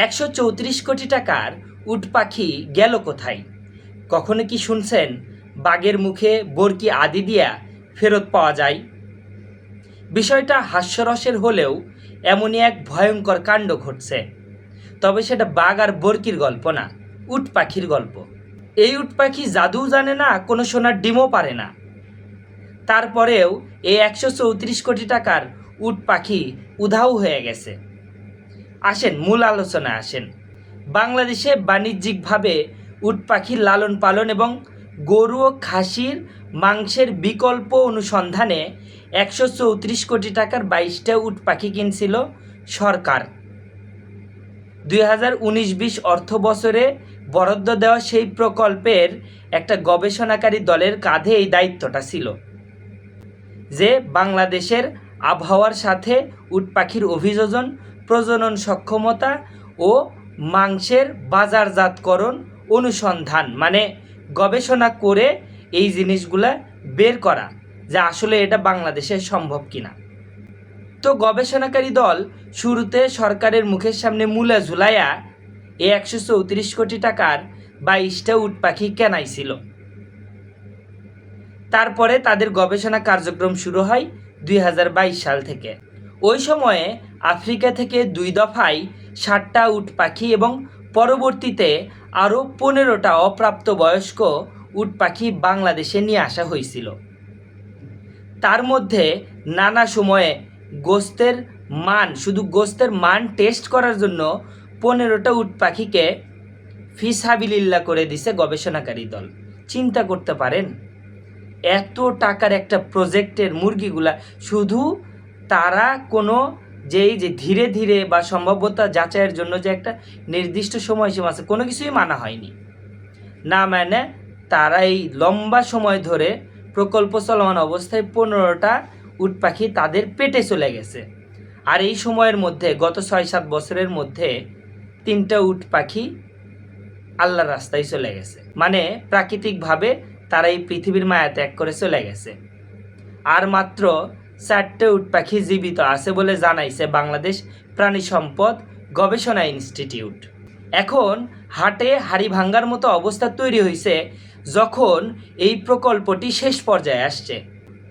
134 কোটি টাকার উট পাখি গেল কোথায়? কখনো কি শুনছেন বাঘের মুখে বরকি আদি দিয়া ফেরত পাওয়া যায়? বিষয়টা হাস্যরসের হলেও এমনই এক ভয়ঙ্কর কাণ্ড ঘটছে। তবে সেটা বাঘ আর বরকির গল্প না, উট পাখির গল্প। এই উট পাখি জাদুও জানে না, কোনো সোনার ডিমও পারে না। তারপরেও এই 134 কোটি টাকার উট পাখি উধাও হয়ে গেছে। আসেন মূল আলোচনায় আসেন। বাংলাদেশে বাণিজ্যিকভাবে উট পাখির লালন পালন এবং গরু ও খাসির মাংসের বিকল্প অনুসন্ধানে 134 কোটি টাকার 22টা উট পাখি কিনছিল সরকার। 2019-20 অর্থ বছরে বরাদ্দ দেওয়া সেই প্রকল্পের একটা গবেষণাকারী দলের কাঁধে এই দায়িত্বটা ছিল, যে বাংলাদেশের আবহাওয়ার সাথে উট পাখির অভিযোজন, প্রজনন সক্ষমতা ও মাংসের বাজারজাতকরণ অনুসন্ধান, মানে গবেষণা করে এই জিনিসগুলা বের করা যে আসলে এটা বাংলাদেশে সম্ভব কিনা। তো গবেষণাকারী দল শুরুতে সরকারের মুখের সামনে মূলা ঝুলাইয়া এই 134 কোটি টাকার 22টা উট পাখি কেনাইছিল। তারপরে তাদের গবেষণা কার্যক্রম শুরু হয় 2022 সাল থেকে। ওই সময়ে আফ্রিকা থেকে 2 দফায় 60টা উট পাখি এবং পরবর্তীতে আরও 15টা অপ্রাপ্তবয়স্ক উট পাখি বাংলাদেশে নিয়ে আসা হয়েছিল। তার মধ্যে নানা সময়ে গোস্তের মান, শুধু গোস্তের মান টেস্ট করার জন্য 15টা উট পাখিকে ফিসাবিলিল্লাহ করে দিছে গবেষণাকারী দল। চিন্তা করতে পারেন, এত টাকার একটা প্রজেক্টের মুরগিগুলা শুধু তারা কোনো যে ধীরে ধীরে বা সম্ভাব্যতা যাচাইয়ের জন্য যে একটা নির্দিষ্ট সময়সীমা আছে, কোনো কিছুই মানা হয়নি। না মানে তারা এই লম্বা সময় ধরে প্রকল্প চলমান অবস্থায় 15টা উট পাখি তাদের পেটে চলে গেছে। আর এই সময়ের মধ্যে গত 6-7 বছরের মধ্যে 3টা উট পাখি আল্লাহর রাস্তায় চলে গেছে, মানে প্রাকৃতিকভাবে তারা এই পৃথিবীর মায়া ত্যাগ করে চলে গেছে। আর মাত্র 4টে উট পাখি জীবিত আছে বলে জানাইছে বাংলাদেশ প্রাণী সম্পদ গবেষণা ইনস্টিটিউট। এখন হাটে হাড়ি ভাঙ্গার মতো অবস্থা তৈরি হয়েছে যখন এই প্রকল্পটি শেষ পর্যায়ে আসছে।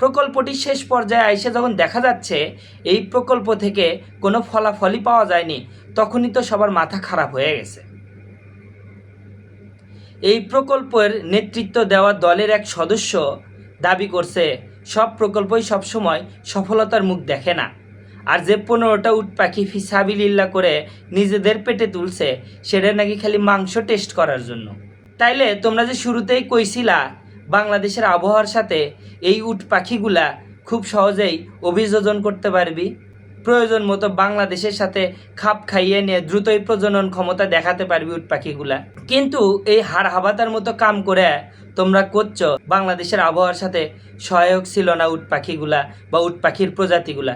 প্রকল্পটি শেষ পর্যায়ে এসে যখন দেখা যাচ্ছে এই প্রকল্প থেকে কোনো ফলাফলই পাওয়া যায়নি, তখনই তো সবার মাথা খারাপ হয়ে গেছে। এই প্রকল্পের নেতৃত্ব দেওয়া দলের এক সদস্য দাবি করছে সব প্রকল্পই সবসময় সফলতার মুখ দেখে না, আর যে 15টা উট পাখি ফিসাবিলিল্লাহ করে নিজেদের পেটে তুলছে সেটা নাকি খালি মাংস টেস্ট করার জন্য। তাইলে তোমরা যে শুরুতেই কইছিলা বাংলাদেশের আবহাওয়ার সাথে এই উট পাখিগুলা খুব সহজেই অভিযোজন করতে পারবি, প্রয়োজন মতো বাংলাদেশের সাথে খাপ খাইয়ে নিয়ে দ্রুতই প্রজনন ক্ষমতা দেখাতে পারবি উট পাখিগুলা, কিন্তু এই হাড় হাবাতার মতো কাম করে তোমরা করছো বাংলাদেশের আবহাওয়ার সাথে সহায়ক ছিল না উট পাখিগুলা বা উট পাখির প্রজাতিগুলা।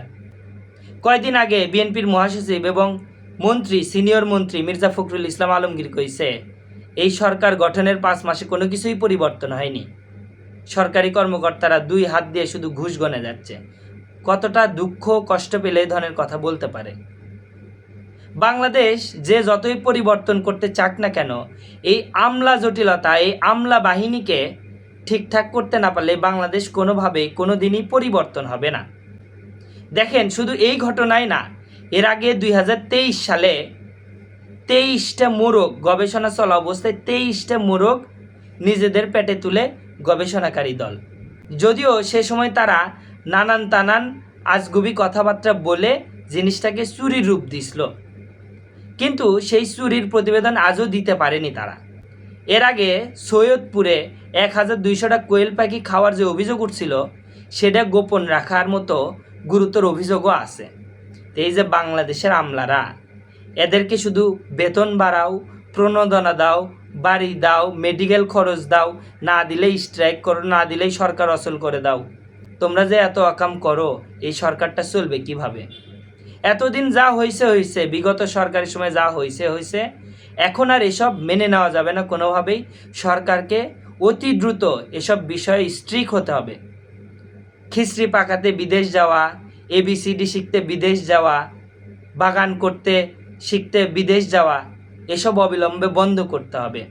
কয়েকদিন আগে বিএনপির মহাসচিব এবং মন্ত্রী, সিনিয়র মন্ত্রী মির্জা ফখরুল ইসলাম আলমগীর কইছে এই সরকার গঠনের 5 মাসে কোনো কিছুই পরিবর্তন হয়নি, সরকারি কর্মকর্তারা 2 হাত দিয়ে শুধু ঘুষ গনে যাচ্ছে। কতটা দুঃখ কষ্ট পেলে এই ধরনের কথা বলতে পারে? বাংলাদেশ যে যতই পরিবর্তন করতে চাক না কেন, এই আমলা জটিলতা, এই আমলা বাহিনীকে ঠিকঠাক করতে না পারলে বাংলাদেশ কোনোভাবেই কোনো দিনই পরিবর্তন হবে না। দেখেন, শুধু এই ঘটনাই না, এর আগে 2023 সালে 23টা মোরগ গবেষণা চলা অবস্থায় 23টা মোরগ নিজেদের পেটে তুলে গবেষণাকারী দল। যদিও সে সময় তারা নানান তানান আজগুবি কথাবার্তা বলে জিনিসটাকে চুরির রূপ দিছিল, কিন্তু সেই চুরির প্রতিবেদন আজও দিতে পারেনি তারা। এর আগে সৈয়দপুরে 1200টা কোয়েল পাখি খাওয়ার যে অভিযোগ উঠছিল সেটা গোপন রাখার মতো গুরুতর অভিযোগও আছে। এই যে বাংলাদেশের আমলারা, এদেরকে শুধু বেতন বাড়াও, প্রণোদনা দাও, বাড়ি দাও, মেডিকেল খরচ দাও, না দিলেই স্ট্রাইক করো, না দিলেই সরকার অচল করে দাও। তোমরা যে এত অকাম করো, এই সরকারটা চলবে কিভাবে? এতদিন যা হয়েছে হয়েছে, বিগত সরকারের সময় যা হয়েছে হয়েছে, এখন আর এসব মেনে নেওয়া যাবে না কোনোভাবেই। সরকারকে অতি দ্রুত এসব বিষয়ে স্ট্রিক্ট হতে হবে। খিচড়ি পাকাতে বিদেশ যাওয়া, ABCD শিখতে বিদেশ যাওয়া, বাগান করতে শিখতে বিদেশ যাওয়া এসব অবিলম্বে বন্ধ করতে হবে।